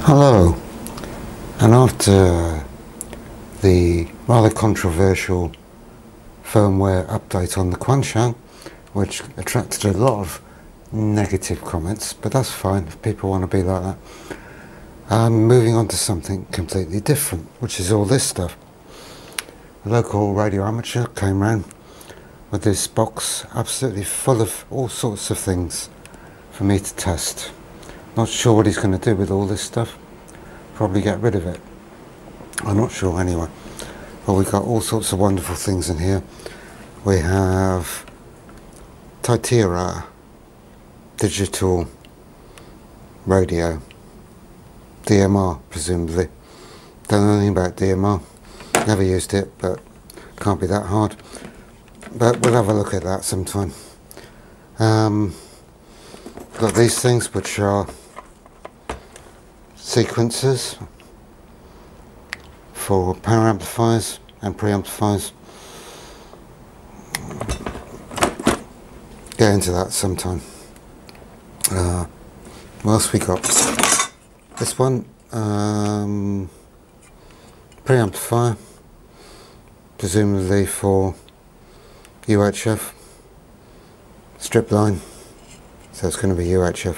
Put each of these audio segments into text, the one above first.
Hello, and after the rather controversial firmware update on the Quanshan, which attracted a lot of negative comments, but that's fine if people want to be like that, I'm moving on to something completely different, which is all this stuff. A local radio amateur came round with this box absolutely full of all sorts of things for me to test. Not sure what he's going to do with all this stuff. Probably get rid of it. I'm not sure anyway. But we've got all sorts of wonderful things in here. We have Taitira digital radio, DMR presumably. Don't know anything about DMR. Never used it, but can't be that hard. But we'll have a look at that sometime. Got these things which are sequencers for power amplifiers and preamplifiers. Get into that sometime. What else we got? This one, preamplifier, presumably for UHF, strip line, so it's going to be UHF.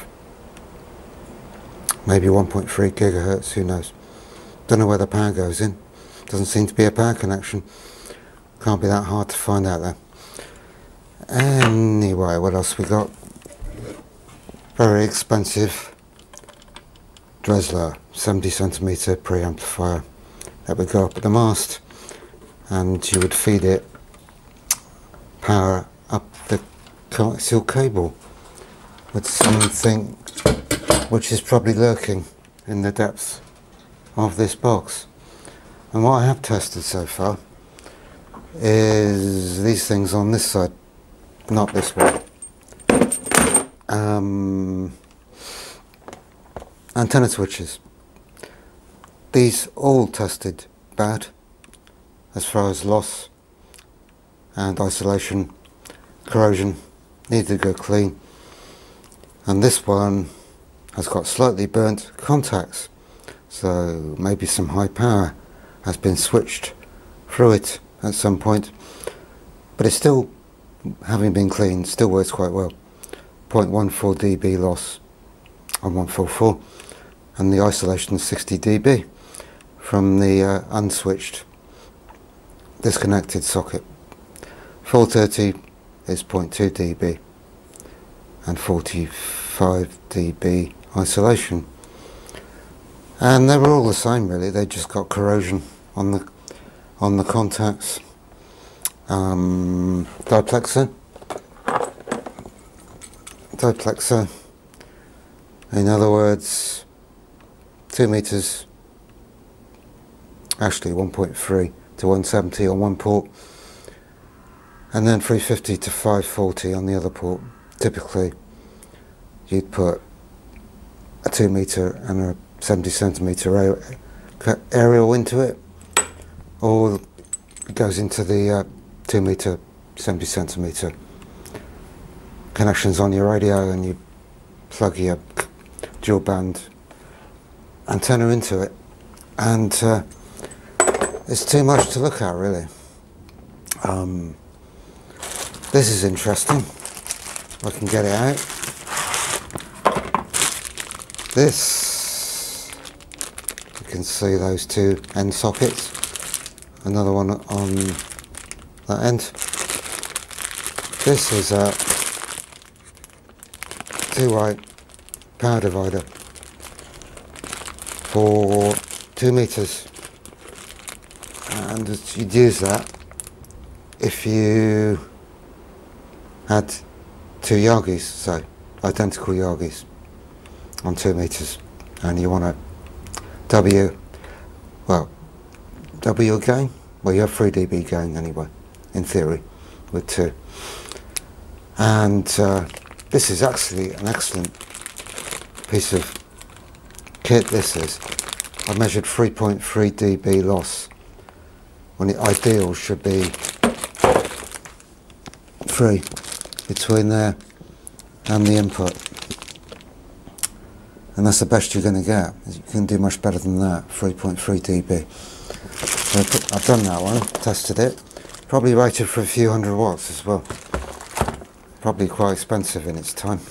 Maybe 1.3 gigahertz, who knows. Don't know where the power goes in. Doesn't seem to be a power connection. Can't be that hard to find out there. Anyway, what else we got? Very expensive Dresler 70 centimeter preamplifier that would go up at the mast, and you would feed it power up the coaxial cable with something which is probably lurking in the depths of this box. And what I have tested so far is these things on this side, not this one. Antenna switches. These all tested bad as far as loss and isolation, corrosion, need to go clean. And this one has got slightly burnt contacts, so maybe some high power has been switched through it at some point, but it's still, having been cleaned, still works quite well. 0.14 dB loss on 144, and the isolation is 60 dB from the unswitched disconnected socket. 430 is 0.2 dB and 45 dB isolation, and they were all the same really. They just got corrosion on the contacts. Diplexer, in other words 2 meters, actually 1.3 to 170 on one port, and then 350 to 540 on the other port. Typically you'd put a 2 meter and a 70 centimeter aerial into it, or it goes into the 2 meter 70 centimeter connections on your radio, and you plug your dual band antenna into it, and it's too much to look at really. This is interesting. I can get it out. This, you can see those two end sockets, another one on that end. This is a 2-way power divider for 2 meters, and you'd use that if you had two Yagis, so identical Yagis on 2 meters, and you want a W gain. Well, you have 3 dB gain anyway, in theory, with 2. And this is actually an excellent piece of kit. This is. I measured 3.3 dB loss when the ideal should be 3 between there and the input. and that's the best you're going to get. You can do much better than that, 3.3 dB. So I've done that one, tested it. Probably rated for a few hundred watts as well. Probably quite expensive in its time.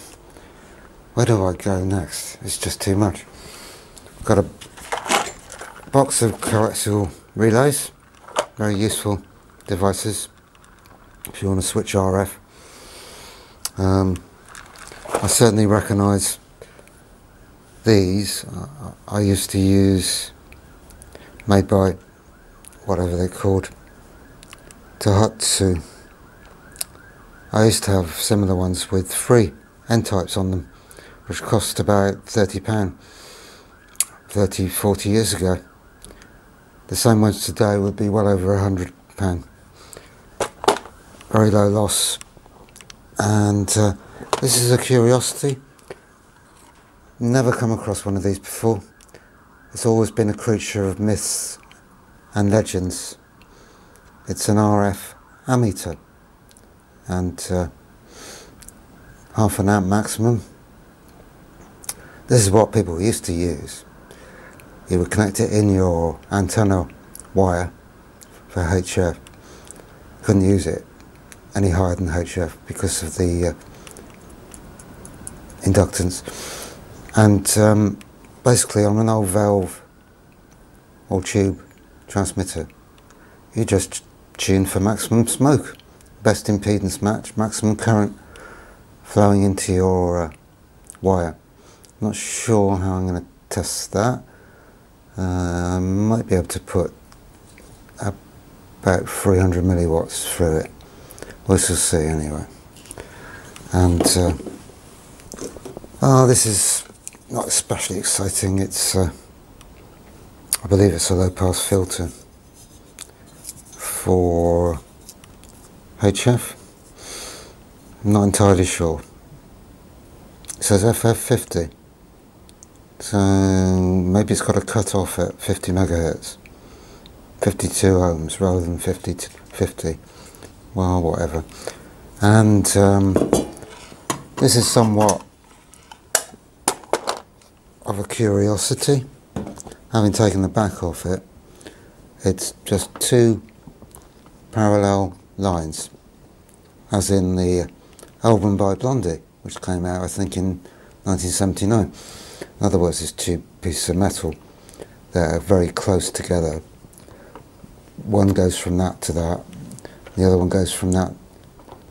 Where do I go next? It's just too much. Got a box of coaxial relays, very useful devices if you want to switch RF. I certainly recognise these. I used to use, made by whatever they're called, Tohatsu. I used to have similar ones with 3 N-types on them, which cost about £30, 30, 40 years ago. The same ones today would be well over £100. Very low loss, and this is a curiosity. Never come across one of these before. It's always been a creature of myths and legends. It's an RF ammeter, and half an amp maximum. This is what people used to use. You would connect it in your antenna wire for HF. Couldn't use it any higher than HF because of the inductance. And basically on an old valve or tube transmitter, you just tune for maximum smoke, best impedance match, maximum current flowing into your wire. Not sure how I'm going to test that. I might be able to put about 300 milliwatts through it. We shall see anyway. And this is not especially exciting. It's I believe it's a low pass filter for HF. I'm not entirely sure. It says FF50. So maybe it's got a cut off at 50 megahertz, 52 ohms rather than 50. Well, whatever. And this is somewhat of a curiosity. Having taken the back off it, it's just 2 parallel lines, as in the album by Blondie, which came out I think in 1979. In other words, it's 2 pieces of metal that are very close together. One goes from that to that, the other one goes from that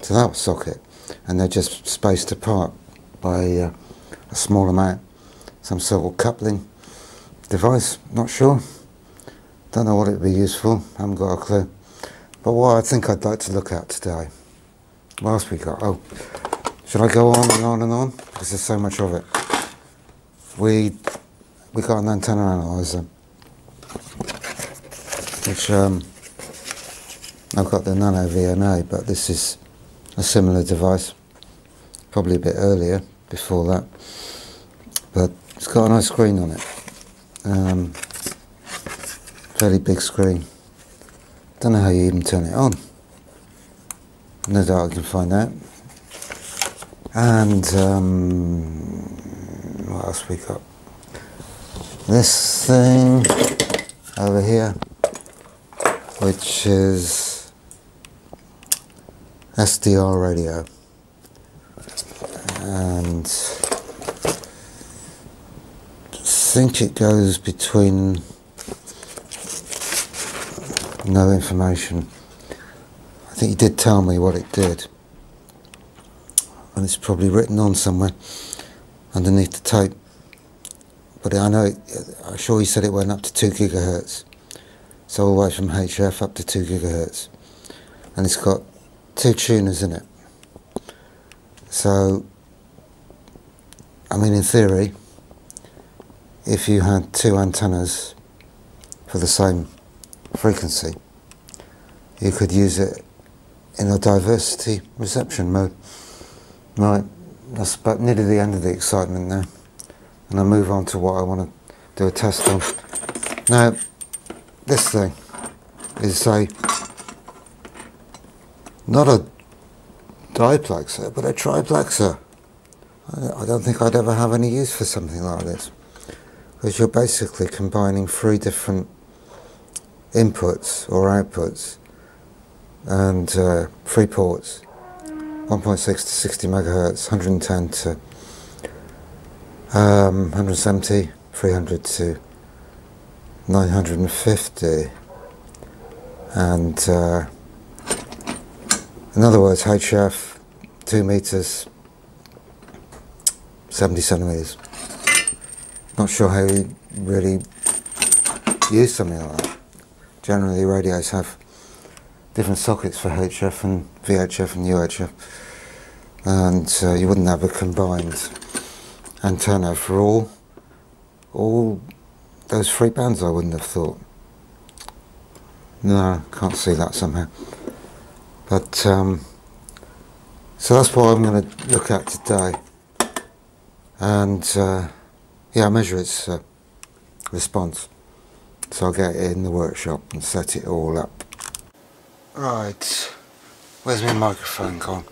to that socket, and they're just spaced apart by a small amount, some sort of coupling device, not sure. Don't know what it would be used for, haven't got a clue. But what I think I'd like to look at today, what else we got? Oh, should I go on and on and on? Because there's so much of it. We got an antenna analyzer, which I've got the Nano VNA, but this is a similar device, probably a bit earlier, before that, but it's got a nice screen on it, fairly big screen. Don't know how you even turn it on. No doubt I can find out. And what else we got? This thing over here, which is SDR radio, and I think it goes between, no information. I think he did tell me what it did, and it's probably written on somewhere underneath the tape, but I know I'm sure he said it went up to 2 gigahertz, so all the way from HF up to 2 gigahertz, and it's got 2 tuners in it. So I mean, in theory, if you had 2 antennas for the same frequency, you could use it in a diversity reception mode. Right, that's about nearly the end of the excitement now, and I'll move on to what I want to do a test on. Now, this thing is not a diplexer, but a triplexer. I don't think I'd ever have any use for something like this, because you're basically combining three different inputs or outputs and three ports, 1.6 to 60 megahertz, 110 to 170, 300 to 950, and in other words, HF 2 meters, 70 centimeters. Not sure how you really use something like that. Generally, radios have different sockets for HF and VHF and UHF, and you wouldn't have a combined antenna for all those three bands, I wouldn't have thought. No, can't see that somehow. But so that's what I'm going to look at today, and yeah, measure its response. So I'll get it in the workshop and set it all up. Right, where's my microphone gone?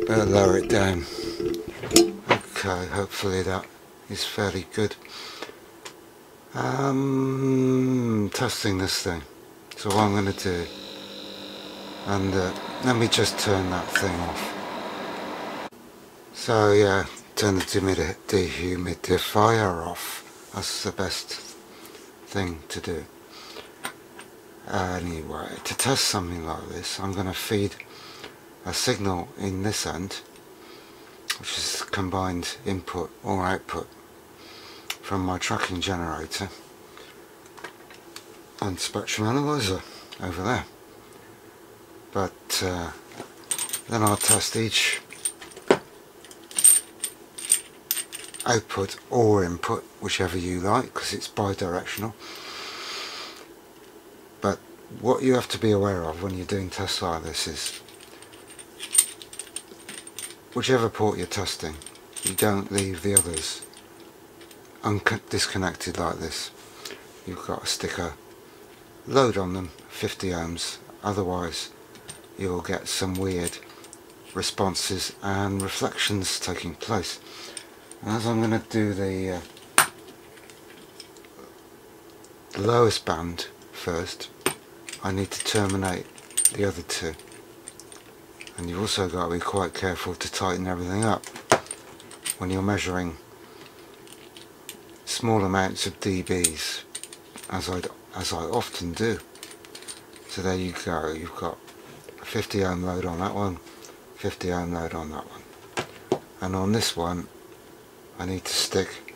Better lower it down. Okay, hopefully that is fairly good. Testing this thing. So what I'm going to do, and let me just turn that thing off. So yeah, turn the dehumidifier off. That's the best thing to do. Anyway, to test something like this, I'm going to feed a signal in this end, which is combined input or output from my tracking generator and spectrum analyzer over there. But then I'll test each output or input, whichever you like, because it's bi-directional. But what you have to be aware of when you're doing tests like this is, whichever port you're testing, you don't leave the others disconnected like this. You've got to stick a load on them, 50 ohms, otherwise you'll get some weird responses and reflections taking place. And as I'm going to do the lowest band first, I need to terminate the other two, and you've also got to be quite careful to tighten everything up when you're measuring small amounts of dBs, as I often do. So there you go, you've got a 50 ohm load on that one, 50 ohm load on that one, and on this one I need to stick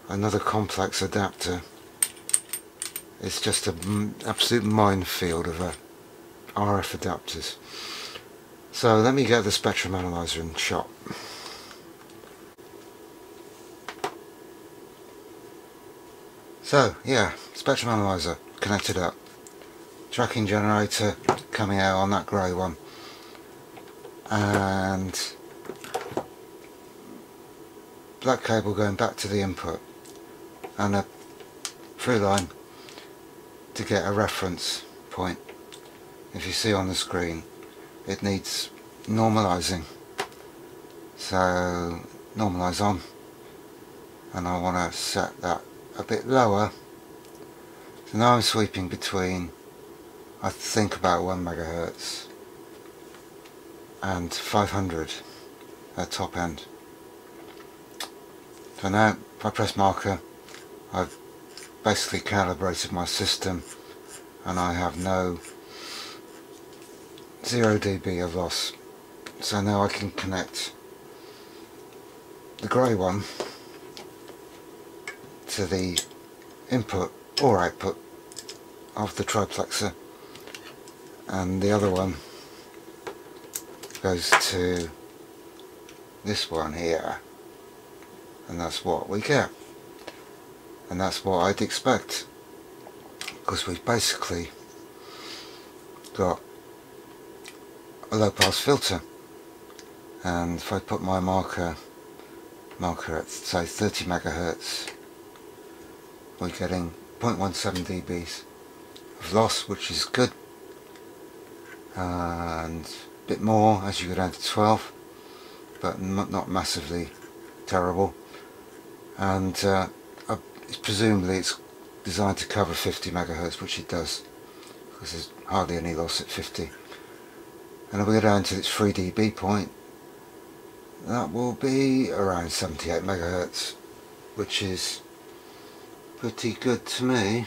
another complex adapter. It's just an absolute minefield of RF adapters. So let me get the spectrum analyzer in shot. So yeah, spectrum analyzer connected up, tracking generator coming out on that grey one, and black cable going back to the input, and a through line to get a reference point. If you see on the screen, it needs normalizing, so normalize on, and I want to set that a bit lower. So now I'm sweeping between, I think, about 1 megahertz and 500 at top end. So now if I press marker, I've basically calibrated my system and I have no 0 dB of loss. So now I can connect the grey one to the input or output of the triplexer, and the other one goes to this one here, and that's what we get. And that's what I'd expect, because we've basically got a low pass filter. And if I put my marker at say 30 megahertz, we're getting 0.17 dBs of loss, which is good, and a bit more as you go down to 12, but not massively terrible. And presumably it's designed to cover 50 megahertz, which it does, because there's hardly any loss at 50. And if we go down to its 3 dB point, that will be around 78 megahertz, which is pretty good to me.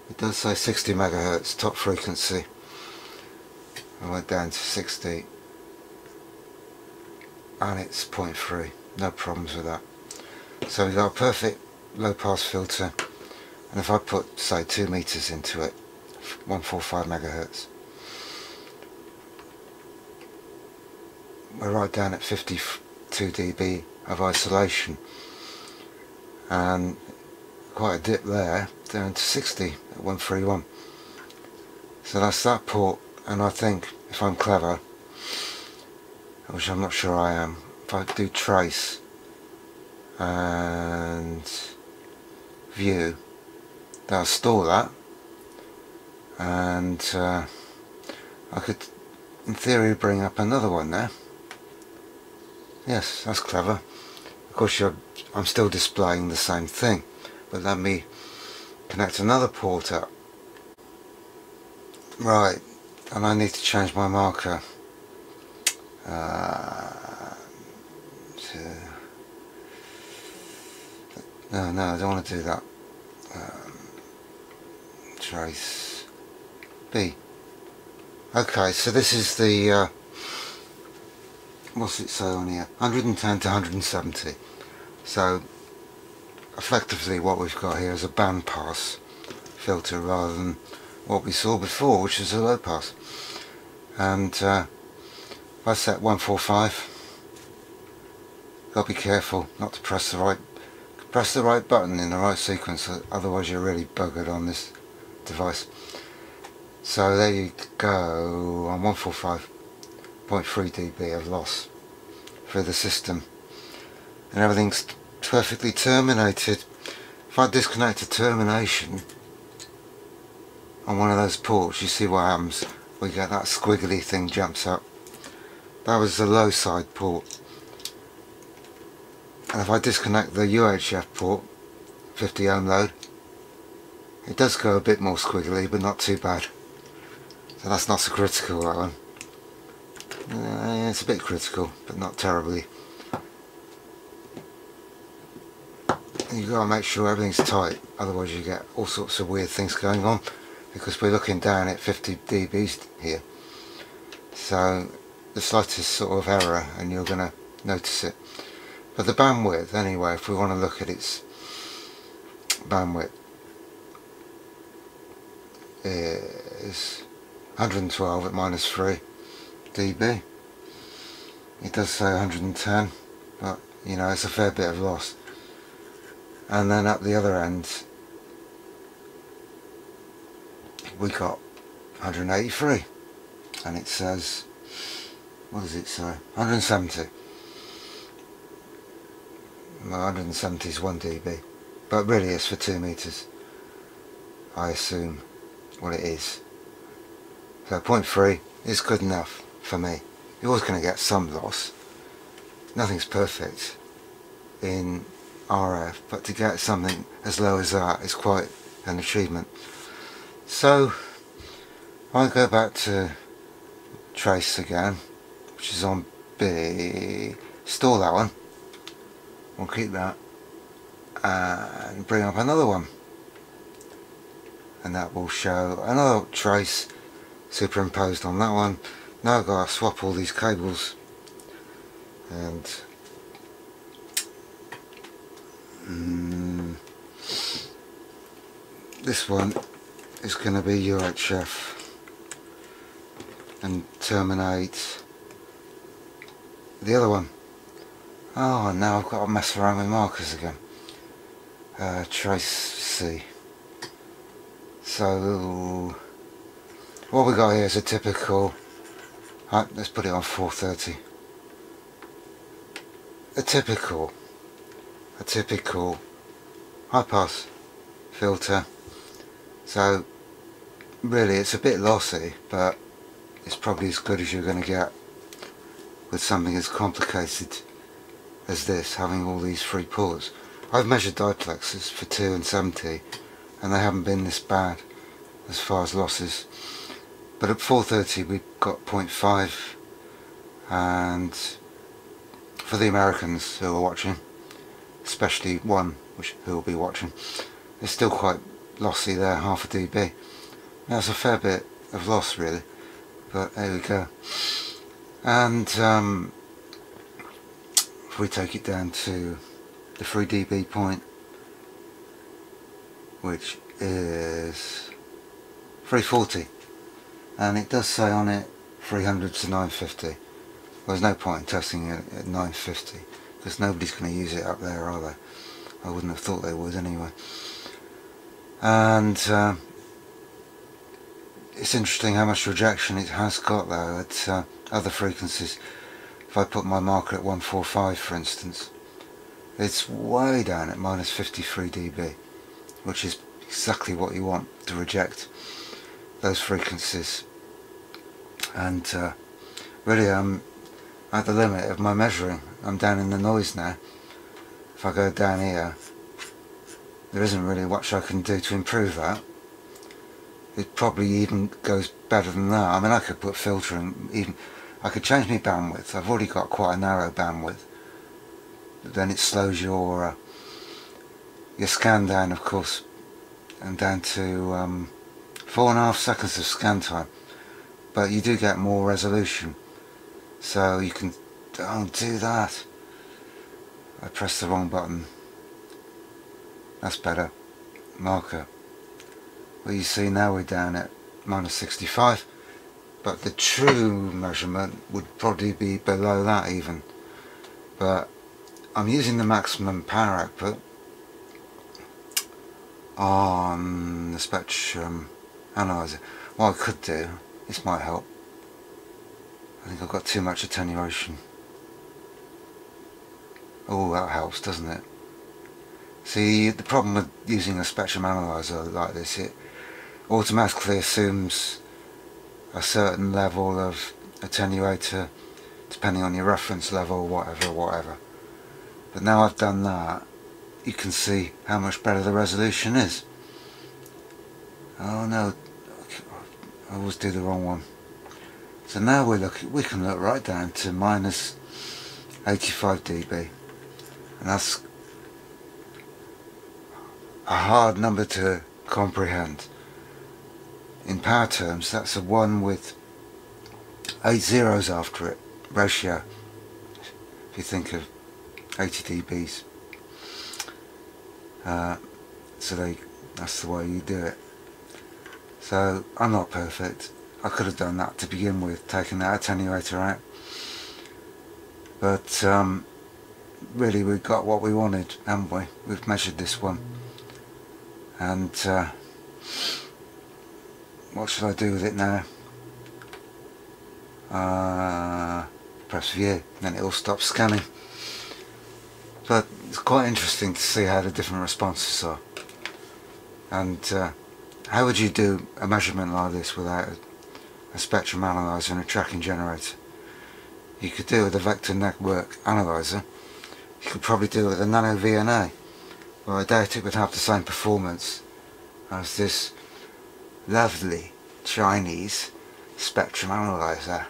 It does say 60 megahertz top frequency. I went down to 60 and it's 0.3, no problems with that. So we've got a perfect low pass filter, and if I put say 2 meters into it, 145 megahertz, we're right down at 52 dB of isolation, and quite a dip there down to 60 at 131. So that's that port. And I think if I'm clever, which I'm not sure I am, if I do trace and view, that'll store that, and I could in theory bring up another one there. Yes, that's clever. Of course I'm still displaying the same thing, but let me connect another port up. Right, and I need to change my marker no, I don't want to do that. Trace B. Okay, so this is the what's it say on here? 110 to 170. So effectively what we've got here is a band pass filter rather than what we saw before, which is a low pass. And if I set 145, gotta be careful not to press the right button in the right sequence, otherwise you're really buggered on this device. So there you go, on 145.3 dB of loss through the system, and everything's perfectly terminated. If I disconnect a termination on one of those ports, you see what happens. We get that squiggly thing jumps up. That was the low side port. And if I disconnect the UHF port, 50 ohm load, it does go a bit more squiggly, but not too bad. So that's not so critical, that one. It's a bit critical, but not terribly. You've got to make sure everything's tight, otherwise you get all sorts of weird things going on, because we're looking down at 50 dB here. So the slightest sort of error and you're going to notice it. But the bandwidth, anyway, if we want to look at its bandwidth, is 112 at -3 dB. It does say 110, but you know, it's a fair bit of loss. And then at the other end we got 183, and it says, what does it say? 170. Well, 170 is 1 dB, but really it's for 2 meters, I assume what it is. So 0.3 is good enough for me. You're always going to get some loss. Nothing's perfect in RF, but to get something as low as that is quite an achievement. So I go back to trace again, which is on B. Store that one. We'll keep that and bring up another one, and that will show another trace superimposed on that one. Now I've got to swap all these cables, and this one is going to be UHF and terminate the other one. Oh, now I've got to mess around with markers again. Trace C. So what we got here is a typical, let's put it on 430. A typical high pass filter. So really it's a bit lossy, but it's probably as good as you're going to get with something as complicated as this, having all these free pulls. I've measured diplexes for 2 and 70 and they haven't been this bad as far as losses. But at 430 we got 0.5, and for the Americans who are watching, especially one who will be watching, it's still quite lossy there, half a dB. That's a fair bit of loss really, but there we go. And if we take it down to the 3 dB point, which is 340, and it does say on it 300 to 950. Well, there's no point in testing it at 950 because nobody's going to use it up there, are they? I wouldn't have thought they would anyway. And it's interesting how much rejection it has got though at other frequencies. If I put my marker at 145 for instance, it's way down at minus 53 dB, which is exactly what you want to reject those frequencies. And really I'm at the limit of my measuring. I'm down in the noise now. If I go down here, there isn't really much I can do to improve that. It probably even goes better than that. I mean, I could put filtering, even I could change my bandwidth. I've already got quite a narrow bandwidth, but then it slows your scan down, of course, and down to 4.5 seconds of scan time. But you do get more resolution, so you can. Don't do that. I pressed the wrong button. That's better. Marker. Well, you see now we're down at minus 65, but the true measurement would probably be below that even. But I'm using the maximum power output on the spectrum analyzer. What I could do, this might help. I think I've got too much attenuation. Oh, that helps, doesn't it? See, the problem with using a spectrum analyzer like this, it automatically assumes a certain level of attenuator depending on your reference level, whatever. But now I've done that, you can see how much better the resolution is. Oh no, I always do the wrong one. So now we can look right down to minus 85 dB, and that's a hard number to comprehend. In power terms, that's a 1 with 8 zeros after it ratio, if you think of 80 dBs. So that's the way you do it. So I'm not perfect. I could have done that to begin with, taking that attenuator out. But really we've got what we wanted, haven't we? We've measured this one. And what should I do with it now? Press view, then it'll stop scanning. But it's quite interesting to see how the different responses are. And how would you do a measurement like this without a spectrum analyzer and a tracking generator? You could do it with a vector network analyzer. You could probably do it with a nano VNA. Well, I doubt it would have the same performance as this lovely Chinese spectrum analyzer.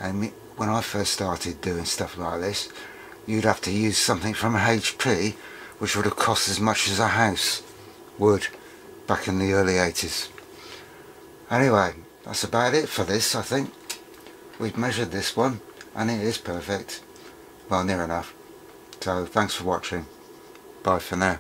And when I first started doing stuff like this, you'd have to use something from HP, which would have cost as much as a house would back in the early 80s. Anyway, that's about it for this, I think. We've measured this one, and it is perfect. Well, near enough. So, thanks for watching. Bye for now.